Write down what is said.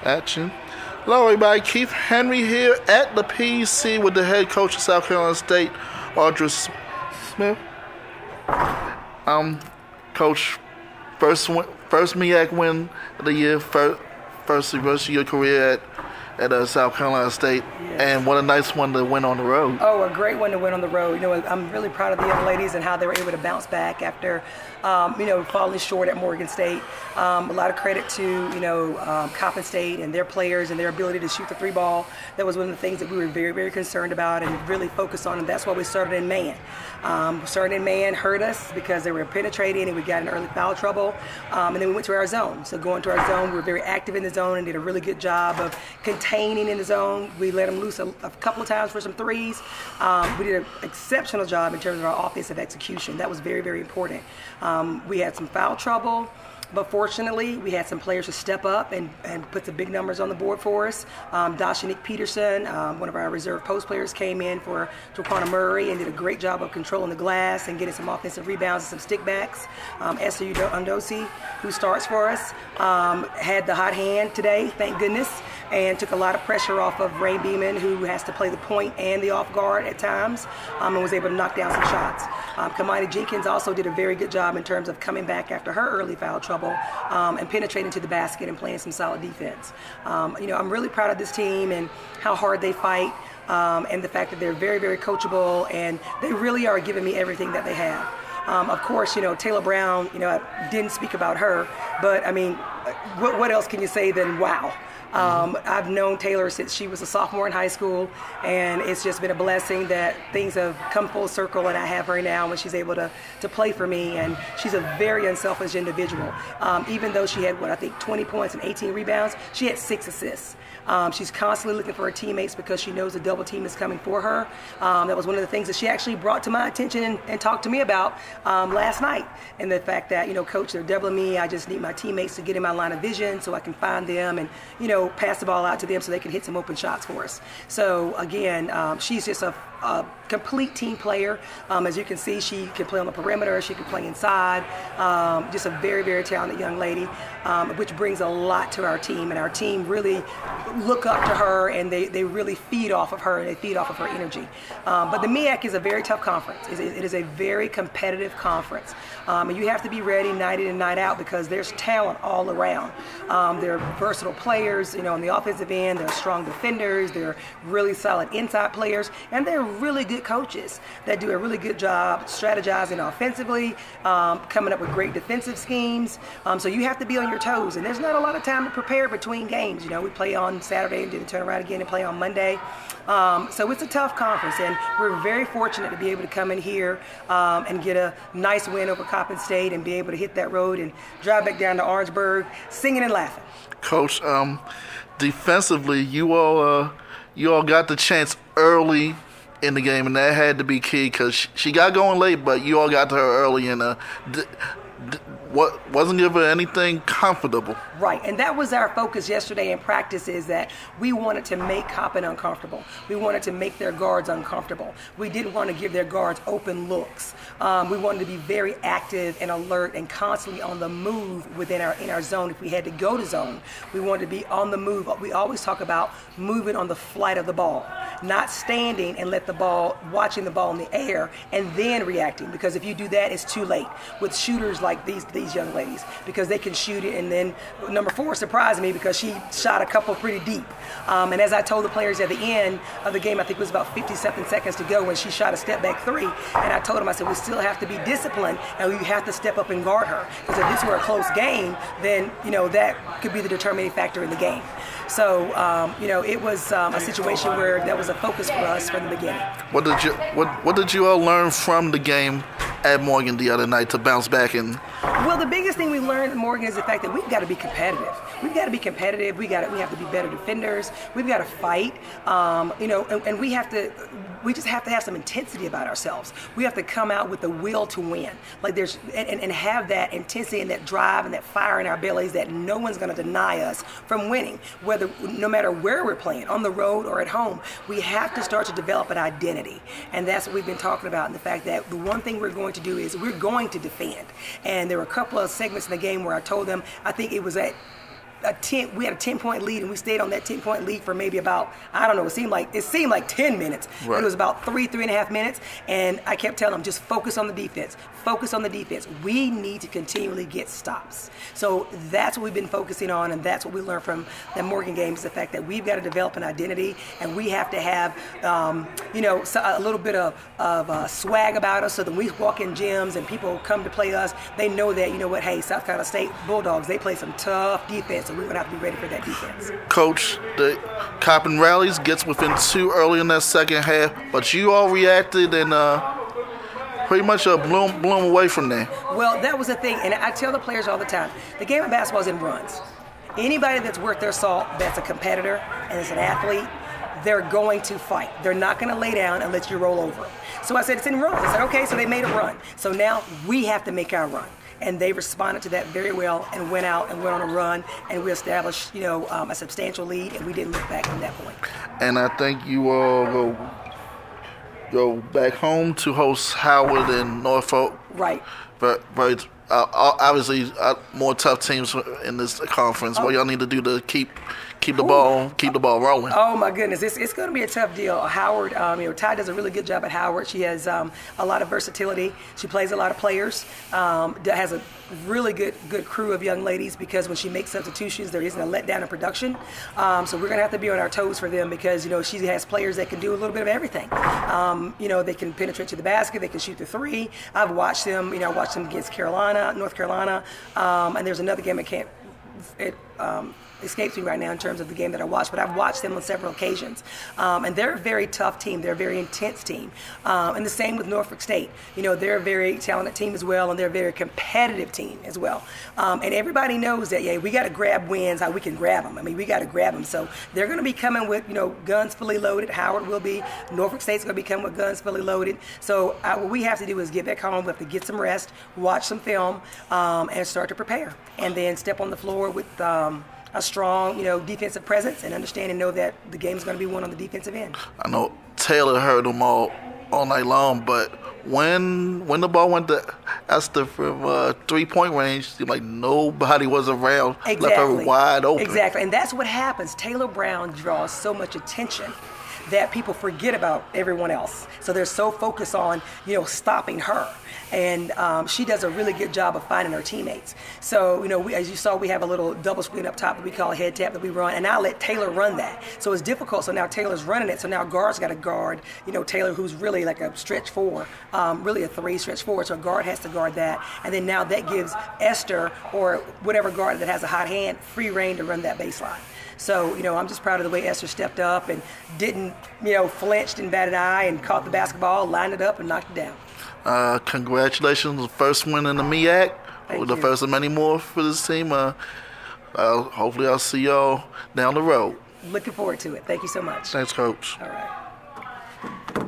Action. Hello, everybody. Keith Henry here at the PC with the head coach of South Carolina State, Audra Smith. Coach, first MEAC win of the year, first of your career at South Carolina State, yes. And what a nice one to win on the road. Oh, a great one to win on the road. You know, I'm really proud of the young ladies and how they were able to bounce back after, falling short at Morgan State. A lot of credit to, Coppin State and their players and their ability to shoot the three ball. That was one of the things that we were very, very concerned about and really focused on, and that's why we started in man. Starting in man hurt us because they were penetrating and we got in early foul trouble, and then we went to our zone. So going to our zone, we were very active in the zone and did a really good job of containing in the zone. We let them loose a couple of times for some threes. We did an exceptional job in terms of our offensive execution. That was very, very important. We had some foul trouble, but fortunately, we had some players to step up and put the big numbers on the board for us. Nick Peterson, one of our reserve post players, came in for Jaquana Murray and did a great job of controlling the glass and getting some offensive rebounds and some stickbacks. Esther Undosi, who starts for us, had the hot hand today, thank goodness, and took a lot of pressure off of Ray Beeman, who has to play the point and the off guard at times, and was able to knock down some shots. Kamani Jenkins also did a very good job in terms of coming back after her early foul trouble and penetrating to the basket and playing some solid defense. I'm really proud of this team and how hard they fight, and the fact that they're very, very coachable, and they really are giving me everything that they have. Of course, Taylor Brown, I didn't speak about her, but I mean, what else can you say than wow? I've known Taylor since she was a sophomore in high school, and it's just been a blessing that things have come full circle and I have her now when she's able to play for me, and she's a very unselfish individual. Even though she had, 20 points and 18 rebounds, she had 6 assists. She's constantly looking for her teammates because she knows the double team is coming for her. That was one of the things that she actually brought to my attention and talked to me about last night, and the fact that, Coach, they're doubling me. I just need my teammates to get in my line of vision so I can find them and, pass the ball out to them so they can hit some open shots for us. So again, she's just a complete team player. As you can see, she can play on the perimeter, she can play inside. Just a very, very talented young lady, which brings a lot to our team, and our team really look up to her, and they really feed off of her, and they feed off of her energy. But the MEAC is a very tough conference. It is a very competitive conference, and you have to be ready night in and night out because there's talent all around. They're versatile players, on the offensive end. They're strong defenders. They're really solid inside players, and they're really good coaches that do a really good job strategizing offensively, coming up with great defensive schemes. So you have to be on your toes, and there's not a lot of time to prepare between games. We play on Saturday and then turn around again and play on Monday. So it's a tough conference, and we're very fortunate to be able to come in here and get a nice win over Coppin State and be able to hit that road and drive back down to Orangeburg singing and laughing. Coach, defensively, you all got the chance early in the game, and that had to be key because she got going late, but you all got to her early, and wasn't giving her anything comfortable. Right, and that was our focus yesterday in practice, is that we wanted to make Coppin uncomfortable. We wanted to make their guards uncomfortable. We didn't want to give their guards open looks. We wanted to be very active and alert and constantly on the move in our zone. If we had to go to zone, we wanted to be on the move. We always talk about moving on the flight of the ball, not standing and watching the ball in the air and then reacting, because if you do that, it's too late with shooters like these young ladies, because they can shoot it. And then number 4 surprised me because she shot a couple pretty deep. And as I told the players at the end of the game, I think it was about 50-something seconds to go when she shot a step back 3, and I told them, I said, we still have to be disciplined and we have to step up and guard her, because if this were a close game, then that could be the determining factor in the game. So it was a situation where that was a focus for us from the beginning. What did you all learn from the game at Morgan the other night to bounce back? Well, the biggest thing we learned at Morgan is the fact that we've got to be competitive. We've got to be competitive. We have to be better defenders. We've got to fight. And we just have to have some intensity about ourselves. We have to come out with the will to win. And have that intensity and that drive and that fire in our bellies that no one's going to deny us from winning, no matter where we're playing, on the road or at home. We have to start to develop an identity. And that's what we've been talking about, and the fact that the one thing we're going to do is we're going to defend. And there were a couple of segments in the game where I told them, I think it was at we had a 10-point lead, and we stayed on that 10-point lead for maybe about, I don't know, it seemed like 10 minutes. Right. It was about 3.5 minutes, and I kept telling them, just focus on the defense. Focus on the defense. We need to continually get stops. So that's what we've been focusing on, and that's what we learned from the Morgan game, is the fact that we've got to develop an identity, and we have to have, a little bit of swag about us, so that when we walk in gyms and people come to play us, they know that, hey, South Carolina State Bulldogs, they play some tough defense, and we're going to have to be ready for that defense. Coach, the Coppin rallies gets within 2 early in that second half, but you all reacted and pretty much blown away from there. Well, that was the thing, and I tell the players all the time, the game of basketball is in runs. Anybody that's worth their salt, that's a competitor and is an athlete, they're going to fight. They're not going to lay down and let you roll over. So I said, it's in runs. I said, okay, so they made a run. So now we have to make our run. And they responded to that very well and went out and went on a run, and we established, a substantial lead, and we didn't look back from that point. And I think you all go back home to host Howard and Norfolk. Right. But obviously more tough teams in this conference. What y'all need to do to keep the ball rolling? Oh my goodness, it's going to be a tough deal. Howard, Ty does a really good job at Howard. She has a lot of versatility. She plays a lot of players. Has a really good crew of young ladies, because when she makes substitutions, there isn't a letdown in production. So we're going to have to be on our toes for them, because she has players that can do a little bit of everything. They can penetrate to the basket, they can shoot the three. I've watched them. I watched them against North Carolina, and there's another game escapes me right now in terms of the game that I watched, but I've watched them on several occasions. And they're a very tough team. They're a very intense team. And the same with Norfolk State. They're a very talented team as well, and they're a very competitive team as well. And everybody knows that, we got to grab wins how we can grab them. We got to grab them. So they're going to be coming with, guns fully loaded. Howard will be. Norfolk State's going to be coming with guns fully loaded. So what we have to do is get back home. We have to get some rest, watch some film, and start to prepare. And then step on the floor with a strong, defensive presence, and understand and know that the game is going to be won on the defensive end. I know Taylor heard them all night long, but when the ball went to Esther from 3-point range, it seemed like nobody was around. Exactly. Left her wide open. Exactly, and that's what happens. Taylor Brown draws so much attention that people forget about everyone else. So they're so focused on, stopping her. And she does a really good job of finding her teammates. So, as you saw, we have a little double screen up top that we call a head tap that we run, and I let Taylor run that. So it's difficult. So now Taylor's running it. So now guard's got to guard, Taylor, who's really like a stretch four, really a 3 stretch forward. So a guard has to guard that. And then now that gives Esther, or whatever guard that has a hot hand, free reign to run that baseline. So, I'm just proud of the way Esther stepped up and didn't, flinched and batted an eye and caught the basketball, lined it up, and knocked it down. Congratulations on the first win in the MEAC. The first of many more for this team. Hopefully I'll see y'all down the road. Looking forward to it. Thank you so much. Thanks, Coach. All right.